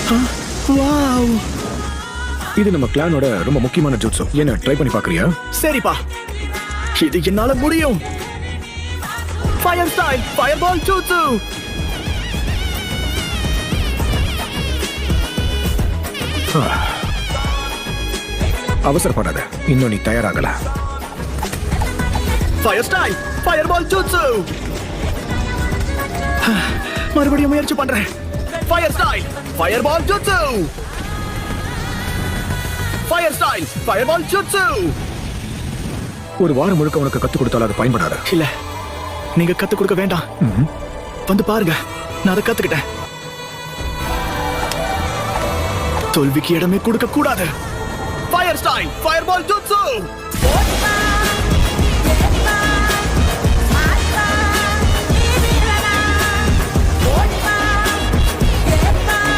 Wow, இது நம்ம கிளானோட ரொம்ப முக்கியமான ஜூட்ஸு. என்ன ட்ரை பண்ணி பாக்குறியா? சரிப்பா, இது என்னால முடியும். Fire style fire ball jutsu. அவசரப்படாத, இன்னும் நீ தயாராகல. Fire style fire ball jutsu. மறுபடியும் முயற்சி பண்றேன். Fire style fire ball jutsu. Fire style fire ball jutsu. ஒரு வாரம் முழுக்க உனக்கு கத்து கொடுத்தாலும் அது பயன்படாத. இல்ல, நீங்க கத்து கொடுக்க வேண்டாம். வந்து பாருங்க, நான் அதை கத்துக்கிட்டேன். தோல்விக்கு இடமே கொடுக்க கூடாது. Fire style fire ball jutsu.